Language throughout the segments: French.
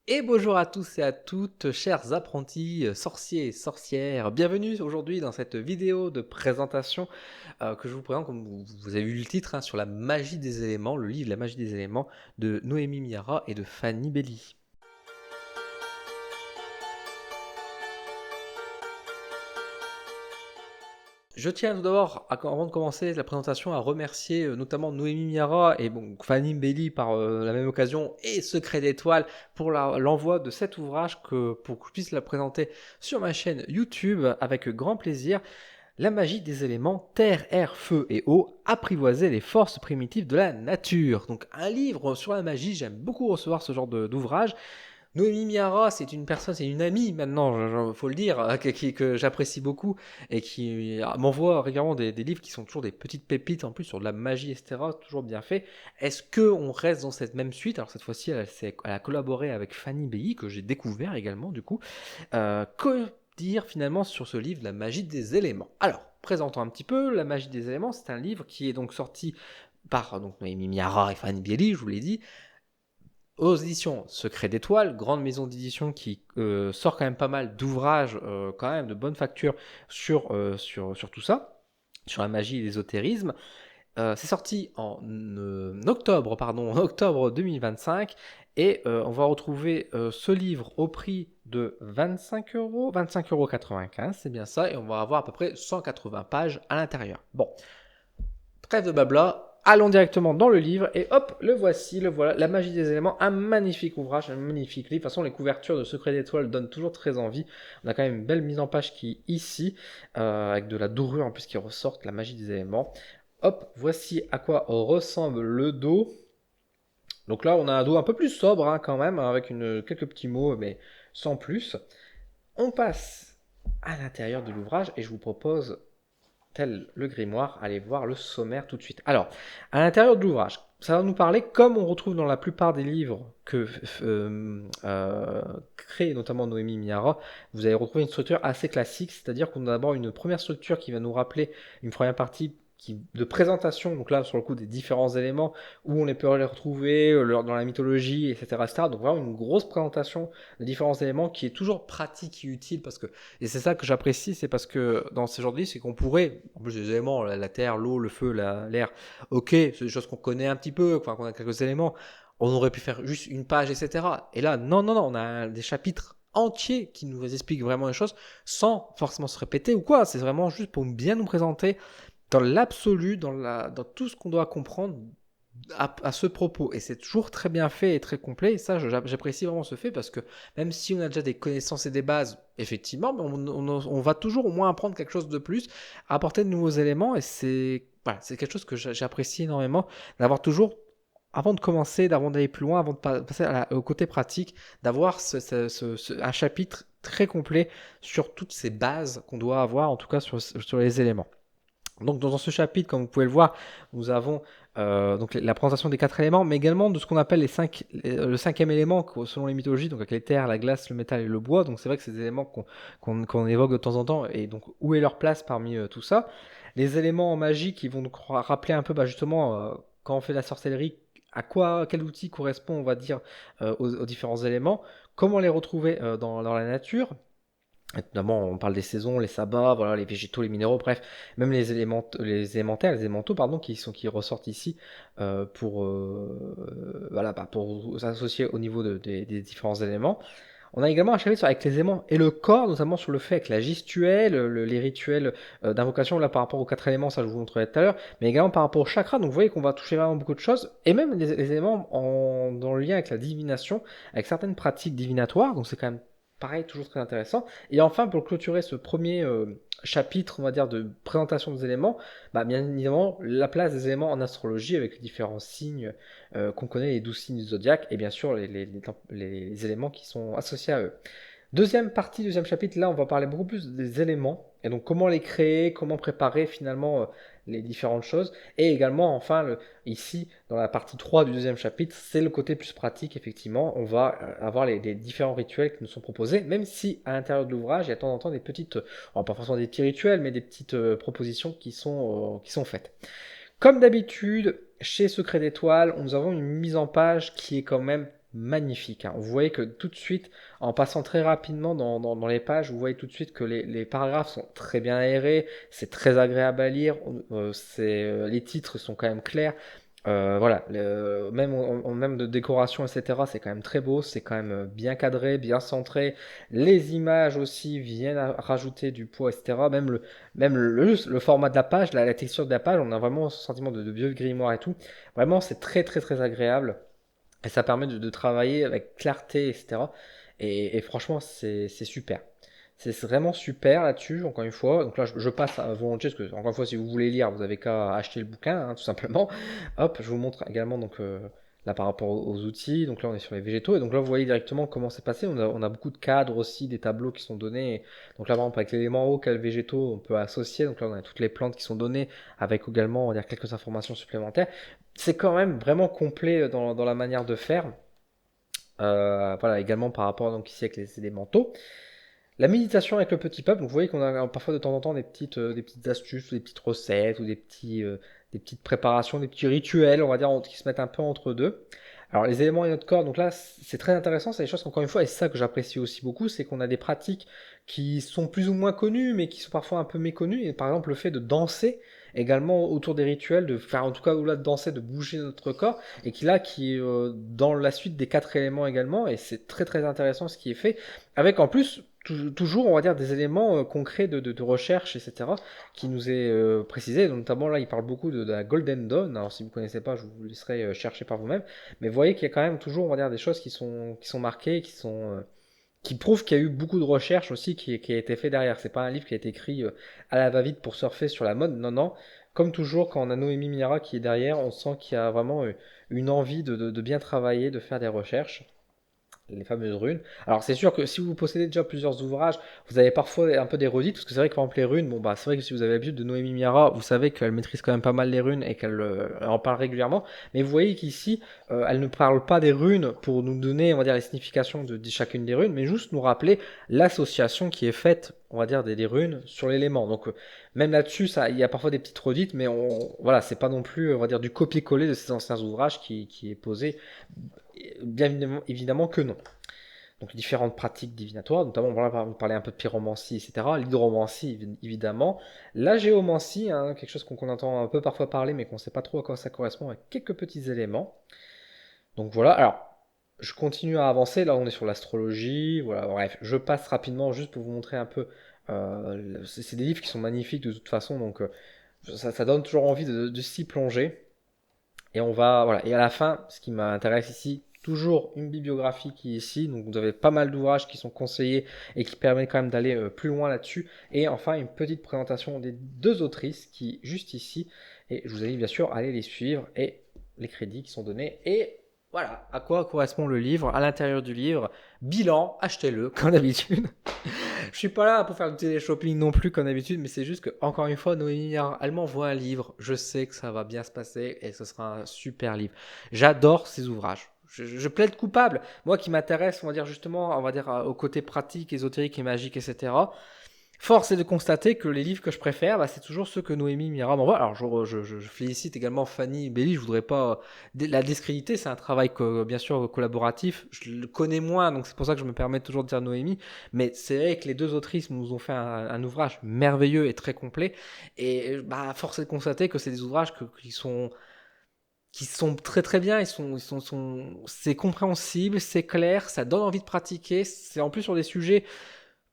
Et bonjour à tous et à toutes, chers apprentis sorciers et sorcières. Bienvenue aujourd'hui dans cette vidéo de présentation que je vous présente, comme vous avez vu le titre, sur la magie des éléments, le livre La magie des éléments de Noémie Miara et de Fanny Belly. Je tiens tout d'abord, avant de commencer la présentation, à remercier notamment Noémie Miara et Fanny Belly par la même occasion et Secret d'étoiles pour l'envoi de cet ouvrage pour que je puisse la présenter sur ma chaîne YouTube avec grand plaisir. La magie des éléments terre, air, feu et eau, apprivoiser les forces primitives de la nature. Donc un livre sur la magie, j'aime beaucoup recevoir ce genre d'ouvrage. Noémie Miara, c'est une personne, c'est une amie maintenant, faut le dire, que j'apprécie beaucoup et qui m'envoie régulièrement des livres qui sont toujours des petites pépites en plus sur de la magie, etc. Toujours bien fait. Est-ce qu'on reste dans cette même suite? Alors cette fois-ci, elle a collaboré avec Fanny Belly, que j'ai découvert également du coup. Que dire finalement sur ce livre, La magie des éléments? Alors, présentons un petit peu. La magie des éléments, c'est un livre qui est donc sorti par Noémie Miara et Fanny Belly, je vous l'ai dit, aux éditions Secret d'étoiles, grande maison d'édition qui sort quand même pas mal d'ouvrages, quand même de bonne facture sur tout ça, sur la magie et l'ésotérisme. C'est sorti en octobre, pardon, en octobre 2025, et on va retrouver ce livre au prix de 25 euros, 25,95 €, c'est bien ça, et on va avoir à peu près 180 pages à l'intérieur. Bon, trêve de blabla, allons directement dans le livre et hop, le voici, le voilà, La magie des éléments, un magnifique ouvrage, un magnifique livre. De toute façon, les couvertures de Secret d'étoiles donnent toujours très envie. On a quand même une belle mise en page qui est ici, avec de la dorure en plus qui ressort, la magie des éléments. Hop, voici à quoi ressemble le dos. Donc là, on a un dos un peu plus sobre quand même, avec quelques petits mots, mais sans plus. On passe à l'intérieur de l'ouvrage et je vous propose, tel le grimoire, aller voir le sommaire tout de suite. Alors, à l'intérieur de l'ouvrage, ça va nous parler, comme on retrouve dans la plupart des livres que crée notamment Noémie Miara, vous allez retrouver une structure assez classique, c'est-à-dire qu'on a d'abord une première structure qui va nous rappeler une première partie de présentation, donc là sur le coup des différents éléments, où on les peut les retrouver dans la mythologie, etc., etc. Donc vraiment une grosse présentation des différents éléments qui est toujours pratique et utile parce que et c'est ça que j'apprécie, c'est parce que dans ce genre de livre, c'est qu'on pourrait, en plus des éléments, la terre, l'eau, le feu, l'air, ok, c'est des choses qu'on connaît un petit peu, enfin qu'on a quelques éléments, on aurait pu faire juste une page, etc. Et là, non, non, non, on a des chapitres entiers qui nous expliquent vraiment les choses sans forcément se répéter ou quoi, c'est vraiment juste pour bien nous présenter dans l'absolu, dans tout ce qu'on doit comprendre à ce propos. Et c'est toujours très bien fait et très complet. Et ça, j'apprécie vraiment ce fait parce que même si on a déjà des connaissances et des bases, effectivement, on va toujours au moins apprendre quelque chose de plus, apporter de nouveaux éléments. Et c'est quelque chose que j'apprécie énormément, d'avoir toujours, avant de commencer, avant d'aller plus loin, avant de passer au côté pratique, d'avoir un chapitre très complet sur toutes ces bases qu'on doit avoir, en tout cas sur les éléments. Donc dans ce chapitre, comme vous pouvez le voir, nous avons donc la présentation des 4 éléments, mais également de ce qu'on appelle le cinquième élément selon les mythologies, donc avec les terres, la glace, le métal et le bois. Donc c'est vrai que c'est des éléments qu'on évoque de temps en temps, et donc où est leur place parmi tout ça. Les éléments en magie qui vont nous rappeler un peu justement quand on fait la sorcellerie, quel outil correspond, on va dire, aux différents éléments, comment les retrouver dans la nature. Notamment, on parle des saisons, les sabbats, voilà, les végétaux, les minéraux, bref, même les élémentaux, pardon, qui ressortent ici pour s'associer au niveau des différents éléments. On a également un chapitre avec les aimants et le corps, notamment sur le fait avec la gestuelle, les rituels d'invocation, là par rapport aux 4 éléments, ça je vous montrerai tout à l'heure, mais également par rapport au chakra, donc vous voyez qu'on va toucher vraiment beaucoup de choses, et même les éléments dans le lien avec la divination, avec certaines pratiques divinatoires, donc c'est quand même pareil, toujours très intéressant. Et enfin, pour clôturer ce premier chapitre, on va dire, de présentation des éléments, bien évidemment, la place des éléments en astrologie avec les différents signes qu'on connaît, les 12 signes du zodiaque, et bien sûr les éléments qui sont associés à eux. Deuxième partie, deuxième chapitre, là on va parler beaucoup plus des éléments, et donc comment les créer, comment préparer finalement les différentes choses, et également enfin ici dans la partie 3 du deuxième chapitre, c'est le côté plus pratique, effectivement, on va avoir les différents rituels qui nous sont proposés, même si à l'intérieur de l'ouvrage il y a de temps en temps des petites, pas forcément des petits rituels, mais des petites propositions qui sont faites. Comme d'habitude, chez Secret d'étoiles, nous avons une mise en page qui est quand même magnifique, hein. Vous voyez que tout de suite, en passant très rapidement dans les pages, vous voyez tout de suite que les paragraphes sont très bien aérés, c'est très agréable à lire, les titres sont quand même clairs. Voilà, même de décoration, etc., c'est quand même très beau, c'est quand même bien cadré, bien centré. Les images aussi viennent à rajouter du poids, etc. Même le format de la page, la texture de la page, on a vraiment ce sentiment de vieux grimoire et tout. Vraiment, c'est très très très agréable. Et ça permet de travailler avec clarté, etc. Et franchement, c'est super. C'est vraiment super là-dessus, encore une fois. Donc là, je passe à volontiers, parce que, encore une fois, si vous voulez lire, vous avez qu'à acheter le bouquin, hein, tout simplement. Hop, je vous montre également, donc, là, par rapport aux outils. Donc là, on est sur les végétaux. Et donc là, vous voyez directement comment c'est passé. On a beaucoup de cadres aussi, des tableaux qui sont donnés. Donc là, par exemple, avec l'élément haut, quels végétaux on peut associer. Donc là, on a toutes les plantes qui sont données, avec également, on va dire, quelques informations supplémentaires. C'est quand même vraiment complet dans la manière de faire. Voilà, également par rapport donc ici avec les élémentaux. La méditation avec le petit peuple, donc vous voyez qu'on a parfois de temps en temps des petites astuces, ou des petites recettes, ou des petites préparations, des petits rituels, on va dire, qui se mettent un peu entre deux. Alors les éléments et notre corps, donc là c'est très intéressant, c'est des choses qu'encore une fois, et c'est ça que j'apprécie aussi beaucoup, c'est qu'on a des pratiques qui sont plus ou moins connues, mais qui sont parfois un peu méconnues, et par exemple le fait de danser également autour des rituels, de faire en tout cas au-delà de danser, de bouger notre corps, et qui est dans la suite des 4 éléments également, et c'est très très intéressant ce qui est fait, avec en plus toujours, on va dire, des éléments concrets de recherche, etc., qui nous est précisé. Notamment, là, il parle beaucoup de la Golden Dawn. Alors, si vous ne connaissez pas, je vous laisserai chercher par vous-même. Mais vous voyez qu'il y a quand même toujours, on va dire, des choses qui sont marquées, qui prouvent qu'il y a eu beaucoup de recherche aussi qui a été fait derrière. C'est pas un livre qui a été écrit à la va-vite pour surfer sur la mode. Non, non. Comme toujours, quand on a Noémie Mira qui est derrière, on sent qu'il y a vraiment une envie de bien travailler, de faire des recherches, les fameuses runes. Alors c'est sûr que si vous possédez déjà plusieurs ouvrages, vous avez parfois un peu des redites, parce que c'est vrai que par exemple les runes, bon bah c'est vrai que si vous avez l'habitude de Noémie Miara, vous savez qu'elle maîtrise quand même pas mal les runes et qu'elle en parle régulièrement, mais vous voyez qu'ici, elle ne parle pas des runes pour nous donner, on va dire, les significations de chacune des runes, mais juste nous rappeler l'association qui est faite, on va dire, des runes sur l'élément. Donc même là-dessus, il y a parfois des petites redites, mais voilà, c'est pas non plus, on va dire, du copier-coller de ces anciens ouvrages qui est posé. Bien évidemment que non. Donc différentes pratiques divinatoires, notamment on va parler un peu de pyromancie, etc. L'hydromancie, évidemment. La géomancie, hein, quelque chose qu'on entend un peu parfois parler, mais qu'on ne sait pas trop à quoi ça correspond, avec quelques petits éléments. Donc voilà, alors je continue à avancer, là on est sur l'astrologie, voilà, bref, je passe rapidement juste pour vous montrer un peu. C'est des livres qui sont magnifiques de toute façon, donc ça donne toujours envie de s'y plonger. Et voilà. Et à la fin, ce qui m'intéresse ici, toujours une bibliographie qui est ici. Donc vous avez pas mal d'ouvrages qui sont conseillés et qui permettent quand même d'aller plus loin là-dessus. Et enfin, une petite présentation des 2 autrices qui est juste ici. Et je vous invite bien sûr à aller les suivre et les crédits qui sont donnés. Et voilà à quoi correspond le livre. À l'intérieur du livre, bilan, achetez-le comme d'habitude. Je suis pas là pour faire du télé-shopping non plus comme d'habitude, mais c'est juste que, encore une fois, Noémie, elle m'envoie un livre, je sais que ça va bien se passer et ce sera un super livre. J'adore ces ouvrages. Je plaide coupable. Moi qui m'intéresse, on va dire justement, au côté pratique, ésotérique et magique, etc. Force est de constater que les livres que je préfère, c'est toujours ceux que Noémie Mira m'envoie. Alors, je félicite également Fanny Belli, je voudrais pas la discréditer, c'est un travail bien sûr collaboratif. Je le connais moins, donc c'est pour ça que je me permets toujours de dire Noémie. Mais c'est vrai que les 2 autrices nous ont fait un ouvrage merveilleux et très complet. Et force est de constater que c'est des ouvrages qui sont très très bien, c'est compréhensible, c'est clair, ça donne envie de pratiquer. C'est en plus sur des sujets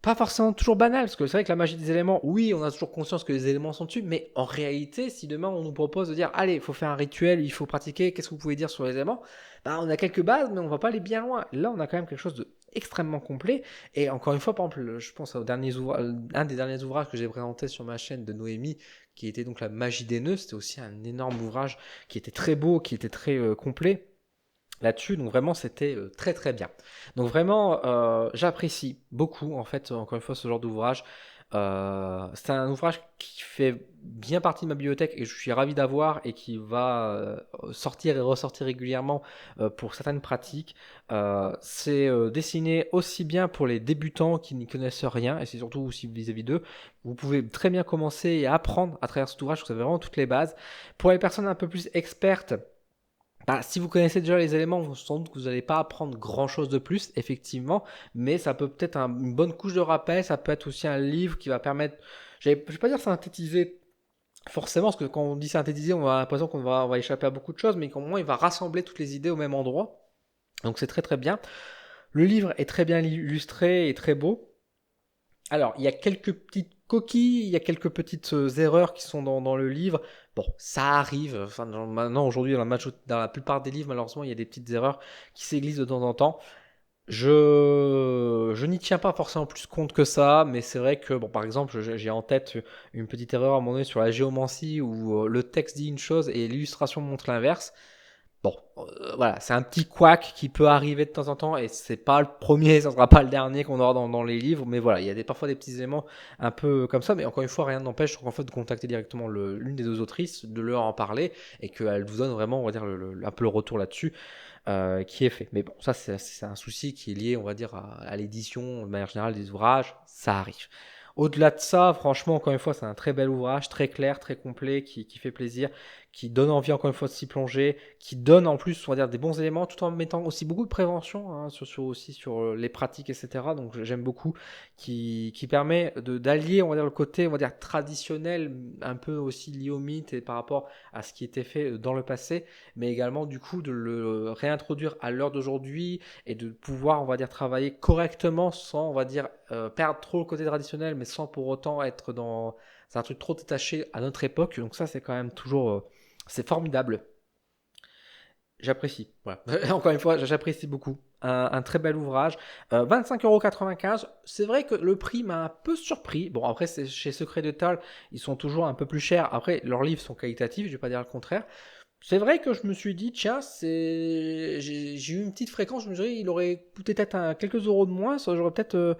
pas forcément toujours banal, parce que c'est vrai que la magie des éléments, oui, on a toujours conscience que les éléments sont dessus, mais en réalité, si demain on nous propose de dire, allez, il faut faire un rituel, il faut pratiquer, qu'est-ce que vous pouvez dire sur les éléments, on a quelques bases, mais on va pas aller bien loin. Là, on a quand même quelque chose de extrêmement complet, et encore une fois, par exemple, je pense un des derniers ouvrages que j'ai présenté sur ma chaîne de Noémie, qui était donc la magie des nœuds, c'était aussi un énorme ouvrage qui était très beau, qui était très complet là-dessus, donc vraiment c'était très très bien. Donc vraiment j'apprécie beaucoup en fait encore une fois ce genre d'ouvrage. C'est un ouvrage qui fait bien partie de ma bibliothèque et je suis ravi d'avoir et qui va sortir et ressortir régulièrement pour certaines pratiques. C'est dessiné aussi bien pour les débutants qui n'y connaissent rien et c'est surtout aussi vis-à-vis d'eux. Vous pouvez très bien commencer et apprendre à travers cet ouvrage, vous avez vraiment toutes les bases. Pour les personnes un peu plus expertes, Bah, si vous connaissez déjà les éléments, sans doute que vous n'allez pas apprendre grand-chose de plus, effectivement, mais ça peut peut-être une bonne couche de rappel, ça peut être aussi un livre qui va permettre, je ne vais pas dire synthétiser forcément, parce que quand on dit synthétiser, on a l'impression on va échapper à beaucoup de choses, mais qu'au moins il va rassembler toutes les idées au même endroit. Donc c'est très très bien. Le livre est très bien illustré et très beau. Alors, il y a quelques petites coquilles, il y a quelques petites erreurs qui sont dans le livre. Bon, ça arrive. Enfin, maintenant, aujourd'hui, dans la plupart des livres, malheureusement, il y a des petites erreurs qui s'églissent de temps en temps. Je n'y tiens pas forcément plus compte que ça, mais c'est vrai que, bon, par exemple, j'ai en tête une petite erreur à un moment donné sur la géomancie où le texte dit une chose et l'illustration montre l'inverse. Bon, voilà, c'est un petit couac qui peut arriver de temps en temps et c'est pas le premier, ça sera pas le dernier qu'on aura dans les livres, mais voilà, il y a parfois des petits éléments un peu comme ça, mais encore une fois, rien n'empêche en fait de contacter directement l'une des deux autrices, de leur en parler et qu'elle vous donne vraiment, on va dire, un peu le retour là-dessus qui est fait. Mais bon, ça c'est un souci qui est lié, on va dire, à l'édition de manière générale des ouvrages, ça arrive. Au-delà de ça, franchement, encore une fois, c'est un très bel ouvrage, très clair, très complet, qui fait plaisir, qui donne envie, encore une fois, de s'y plonger, qui donne en plus, on va dire, des bons éléments, tout en mettant aussi beaucoup de prévention, hein, aussi sur les pratiques, etc. Donc j'aime beaucoup, qui permet d'allier, on va dire, le côté, on va dire, traditionnel, un peu aussi lié au mythe et par rapport à ce qui était fait dans le passé, mais également, du coup, de le réintroduire à l'heure d'aujourd'hui et de pouvoir, on va dire, travailler correctement sans, on va dire, perdre trop le côté traditionnel, mais sans pour autant être dans un truc trop détaché à notre époque. Donc ça, c'est quand même toujours, c'est formidable. J'apprécie. Voilà. Encore une fois, j'apprécie beaucoup. Un très bel ouvrage. 25,95 €. C'est vrai que le prix m'a un peu surpris. Bon, après, c'est chez Secret de Tal, ils sont toujours un peu plus chers. Après, leurs livres sont qualitatifs, je ne vais pas dire le contraire. C'est vrai que je me suis dit, tiens, j'ai eu une petite fréquence, je me suis dit, il aurait coûté peut-être quelques euros de moins, ça, j'aurais peut-être,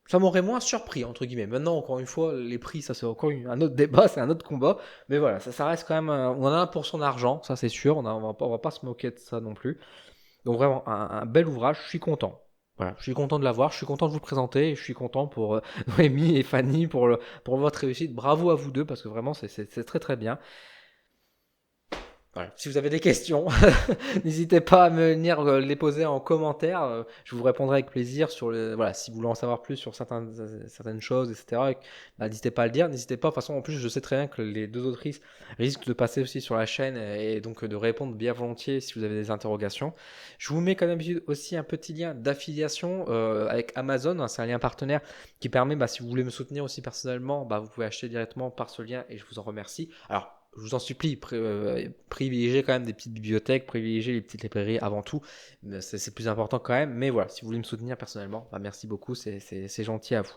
ça m'aurait moins surpris, entre guillemets. Maintenant, encore une fois, les prix, ça c'est encore un autre débat, c'est un autre combat, mais voilà, ça reste quand même, on en a pour son argent, ça c'est sûr, on va pas se moquer de ça non plus. Donc vraiment, un bel ouvrage, je suis content. Voilà, je suis content de l'avoir, je suis content de vous le présenter, et je suis content pour Noémie et Fanny pour votre réussite. Bravo à vous deux, parce que vraiment, c'est très très bien. Voilà. Si vous avez des questions, n'hésitez pas à me venir les poser en commentaire. Je vous répondrai avec plaisir voilà, si vous voulez en savoir plus sur certaines choses, etc. Bah, n'hésitez pas à le dire. N'hésitez pas. De toute façon, en plus, je sais très bien que les deux autrices risquent de passer aussi sur la chaîne et donc de répondre bien volontiers si vous avez des interrogations. Je vous mets comme d'habitude aussi un petit lien d'affiliation avec Amazon. Hein, c'est un lien partenaire qui permet, bah, si vous voulez me soutenir aussi personnellement, bah, vous pouvez acheter directement par ce lien et je vous en remercie. Alors, je vous en supplie, privilégiez quand même des petites bibliothèques, privilégiez les petites librairies avant tout. C'est plus important quand même. Mais voilà, si vous voulez me soutenir personnellement, bah merci beaucoup, c'est gentil à vous.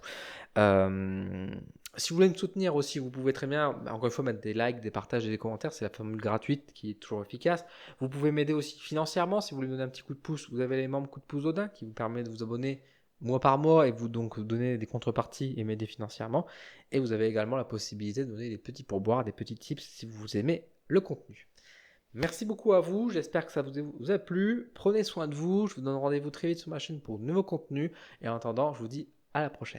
Si vous voulez me soutenir aussi, vous pouvez très bien, encore une fois, mettre des likes, des partages et des commentaires. C'est la formule gratuite qui est toujours efficace. Vous pouvez m'aider aussi financièrement si vous voulez me donner un petit coup de pouce. Vous avez les membres coup de pouce Odin qui vous permet de vous abonner mois par mois et vous donc donner des contreparties et m'aider financièrement. Et vous avez également la possibilité de donner des petits pourboires, des petits tips si vous aimez le contenu. Merci beaucoup à vous, j'espère que ça vous a plu. Prenez soin de vous, je vous donne rendez-vous très vite sur ma chaîne pour de nouveaux contenus. Et en attendant, je vous dis à la prochaine.